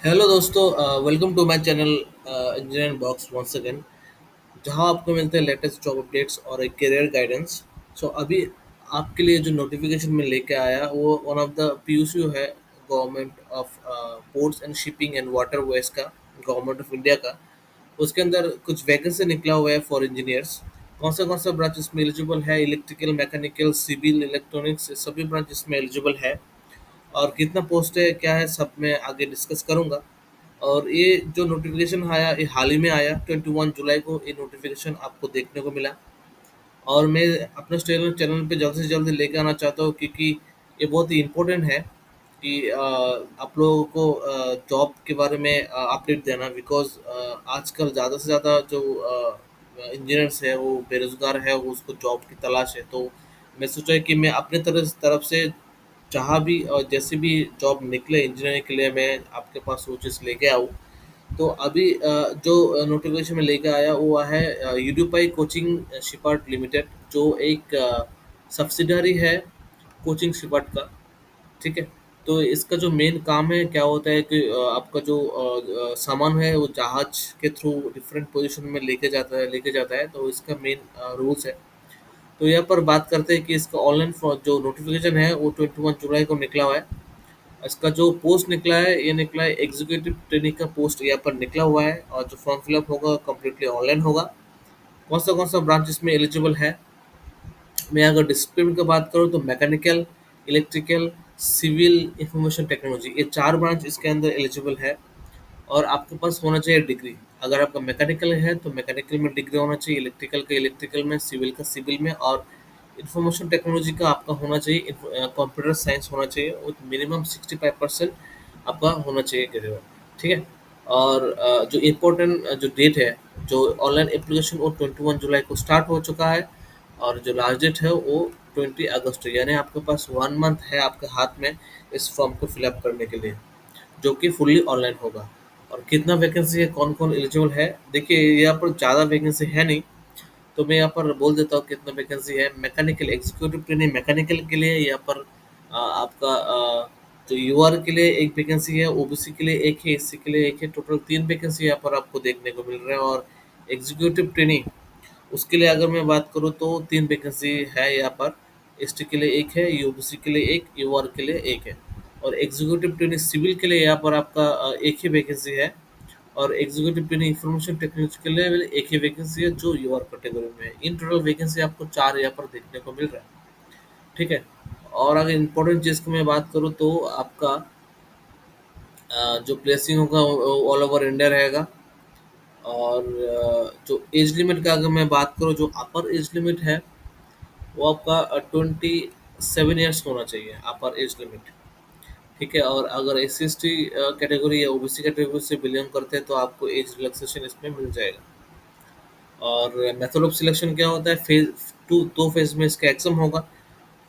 Hello दोस्तों, welcome to my channel engineer box once again, जहां आपको मिलते हैं लेटेस्ट जॉब अपडेट्स और एक करियर गाइडेंस। सो अभी आपके लिए जो नोटिफिकेशन में लेके आया वो वन ऑफ द पीयूसीयू है, government of ports and shipping and waterways का, गवर्नमेंट ऑफ इंडिया का। उसके अंदर कुछ वैकेंसी निकला हुआ है फॉर इंजीनियर्स। कौन सा ब्रांच इसमें एलिजिबल है? इलेक्ट्रिकल, मैकेनिकल, सिविल, इलेक्ट्रॉनिक्स, सभी ब्रांच इसमें एलिजिबल है। और कितना पोस्ट है, क्या है, सब मैं आगे डिस्कस करूंगा। और ये जो नोटिफिकेशन आया, ये हाल ही में आया, 21 जुलाई को ये नोटिफिकेशन आपको देखने को मिला। और मैं अपने चैनल चैनल पे जल्द से जल्द लेके आना चाहता हूँ, क्योंकि ये बहुत ही इम्पोर्टेंट है कि आप लोगों को जॉब के बारे में अपडेट देना। बिकॉज आजकल ज़्यादा से ज़्यादा जो इंजीनियर्स है वो बेरोज़गार है, वो उसको जॉब की तलाश है। तो मैं सोचा कि मैं अपने तरफ से जहाँ भी और जैसे भी जॉब निकले इंजीनियरिंग के लिए, मैं आपके पास वो चीज़ लेके आऊँ। तो अभी जो नोटिफिकेशन में लेके आया वो है यूडीपाई कोचिंग शिपार्ट लिमिटेड, जो एक सब्सिडरी है कोचिंग शिपार्ट का। ठीक है। तो इसका जो मेन काम है क्या होता है कि आपका जो सामान है वो जहाज के थ्रू डिफरेंट पोजीशन में लेके जाता है। तो इसका मेन रूल्स है। तो यहाँ पर बात करते हैं कि इसका ऑनलाइन जो नोटिफिकेशन है वो 21 जुलाई को निकला हुआ है। इसका जो पोस्ट निकला है, ये निकला है एग्जीक्यूटिव ट्रेनिंग का पोस्ट यहाँ पर निकला हुआ है। और जो फॉर्म फिलअप होगा कम्प्लीटली ऑनलाइन होगा। कौन सा ब्रांच इसमें एलिजिबल है? मैं अगर डिसिप्लिन की बात करूँ तो mechanical, electrical, civil, information technology, ये चार ब्रांच इसके अंदर एलिजिबल है। और आपके पास होना चाहिए डिग्री। अगर आपका मैकेनिकल है तो मैकेनिकल में डिग्री होना चाहिए, इलेक्ट्रिकल का इलेक्ट्रिकल में, सिविल का सिविल में, और इंफॉर्मेशन टेक्नोलॉजी का आपका होना चाहिए, कंप्यूटर साइंस होना चाहिए, विथ मिनिमम 65% आपका होना चाहिए ग्रेजुएट। ठीक है। और जो इम्पोर्टेंट जो डेट है, जो ऑनलाइन एप्लीकेशन वो 21 जुलाई को स्टार्ट हो चुका है। और जो लास्ट डेट है वो 20 अगस्त है, यानी आपके पास 1 मंथ है आपके हाथ में इस फॉर्म को फिलअप करने के लिए, जो कि फुल्ली ऑनलाइन होगा। और कितना वैकेंसी है, कौन कौन एलिजिबल है, देखिए यहाँ पर ज़्यादा वैकेंसी है नहीं। तो मैं यहाँ पर बोल देता हूँ कितना वैकेंसी है। मैकेनिकल एग्जीक्यूटिव ट्रेनिंग मैकेनिकल के लिए यहाँ पर आपका जो यूआर के लिए एक वैकेंसी है, ओबीसी के लिए एक है, एससी के लिए एक है। टोटल 3 वैकेंसी यहाँ पर आपको देखने को मिल रहा है। और एग्जीक्यूटिव ट्रेनिंग, उसके लिए अगर मैं बात करूँ तो 3 वैकेंसी है यहाँ पर। एसटी के लिए एक है, यूबीसी के लिए एक, यूआर के लिए एक है। और एग्जीक्यूटिव ट्रेनिंग सिविल के लिए यहाँ पर आपका एक ही वैकेंसी है। और एग्जीक्यूटिव ट्रेनिंग इंफॉर्मेशन टेक्नोलॉजी के लिए एक ही वैकेंसी है, जो यूआर कैटेगरी में है। इन टोटल वैकेंसी आपको 4 यहाँ पर देखने को मिल रहा है। ठीक है। और अगर इम्पोर्टेंट चीज़ की मैं बात करूँ तो आपका जो प्लेसिंग होगा वो ऑल ओवर इंडिया रहेगा। और जो एज लिमिट का अगर मैं बात करूँ, जो अपर एज लिमिट है वो आपका 27 ईयर्स होना चाहिए, अपर एज लिमिट। ठीक है। और अगर S C S T category या ओबीसी कैटेगरी से बिलोंग करते हैं तो आपको एज रिलैक्सेशन इसमें मिल जाएगा। और मेथड ऑफ सिलेक्शन क्या होता है, फेज टू, दो फेज में इसका एग्जाम होगा।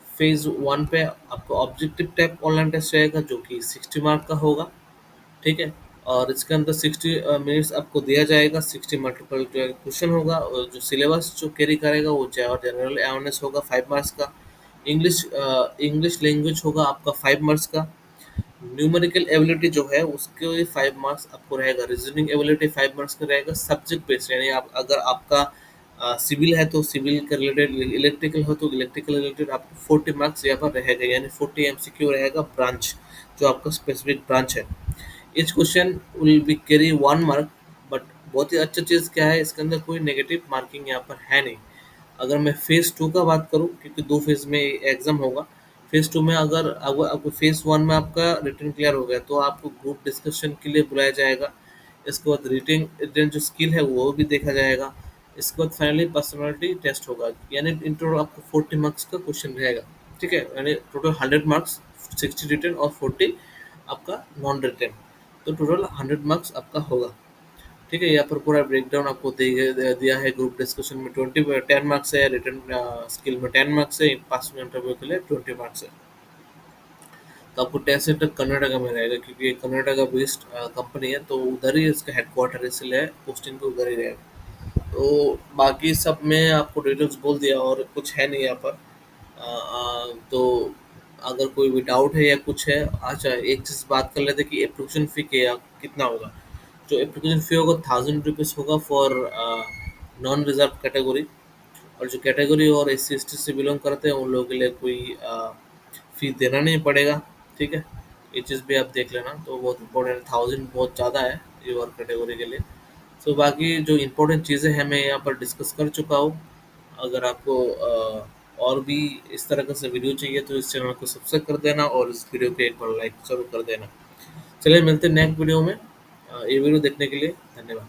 फेज वन पे आपको ऑब्जेक्टिव टाइप ऑनलाइन टेस्ट रहेगा, जो कि 60 मार्क का होगा। ठीक है। और इसके अंदर 60 मिनट्स आपको दिया जाएगा, 60 मल्टीपल क्वेश्चन होगा। और जो सिलेबस जो कैरी करेगा वो जनरल अवेयरनेस होगा 5 मार्क्स का। इंग्लिश लैंग्वेज होगा आपका 5 मार्क्स का। न्यूमेरिकल एबिलिटी जो है उसके 5 मार्क्स आपको रहेगा। रीजनिंग एबिलिटी 5 मार्क्स का रहेगा। सब्जेक्ट बेस्ड, यानी आप अगर आपका सिविल है तो सिविल के रिलेटेड, इलेक्ट्रिकल हो तो इलेक्ट्रिकल रिलेटेड आपको 40 मार्क्स यहाँ पर रहेगा, यानी 40 MCQ रहेगा ब्रांच, जो आपका स्पेसिफिक ब्रांच है। Each question will be carry 1 mark. But बहुत ही अच्छा चीज़ क्या है, इसके अंदर कोई नेगेटिव मार्किंग यहाँ पर है नहीं। अगर मैं फेज़ टू का बात करूँ, क्योंकि 2 फेज़ में एग्ज़ाम होगा। फेज़ टू में अगर आपको फेज़ वन में आपका रिटन क्लियर हो गया तो आपको ग्रुप डिस्कशन के लिए बुलाया जाएगा। इसके बाद रिटिंग रिटन जो स्किल है वो भी देखा जाएगा। इसके बाद फाइनली पर्सनालिटी टेस्ट होगा, यानी इन टोटल आपको 40 मार्क्स का क्वेश्चन रहेगा। ठीक है, यानी टोटल 100 मार्क्स, 60 रिटन और 40 आपका नॉन रिटन। तो टोटल 100 मार्क्स आपका होगा। ठीक है। यहाँ पर पूरा ब्रेकडाउन आपको दिया है। ग्रुप डिस्कशन में 10 मार्क्स है, रिटर्न स्किल में 10 मार्क्स है, पासिंग इंटरव्यू के लिए 20 मार्क्स है। तो आपको टेस्ट सेंटर कर्नाटका में रहेगा, क्योंकि ये कर्नाटका बेस्ड कंपनी है, तो उधर ही इसका हेडक्वार्टर, इसलिए पोस्टिंग भी उधर ही रहेगा। तो बाकी सब में आपको डिटेल्स बोल दिया, और कुछ है नहीं यहाँ पर। तो अगर कोई भी डाउट है या कुछ है। अच्छा, एक चीज़ बात कर लेते हैं कि एप्लीकेशन फ़ी क्या कितना होगा। जो एप्लीकेशन फ़ी होगा 1000 रुपीज़ होगा फॉर नॉन रिजर्व कैटेगरी, और जो कैटेगरी और SC ST से बिलोंग करते हैं उन लोगों के लिए कोई फ़ी देना नहीं पड़ेगा। ठीक है, ये चीज़ भी आप देख लेना, तो बहुत इंपॉर्टेंट है। 1000 बहुत ज़्यादा है योर कैटेगरी के लिए। तो बाकी जो इम्पोर्टेंट चीज़ें हैं मैं यहाँ पर डिस्कस कर चुका हूँ। अगर आपको और भी इस तरह का से वीडियो चाहिए तो इस चैनल को सब्सक्राइब कर देना और इस वीडियो को एक बार लाइक ज़रूर कर देना। चलिए मिलते हैं नेक्स्ट वीडियो में। ये वीडियो देखने के लिए धन्यवाद।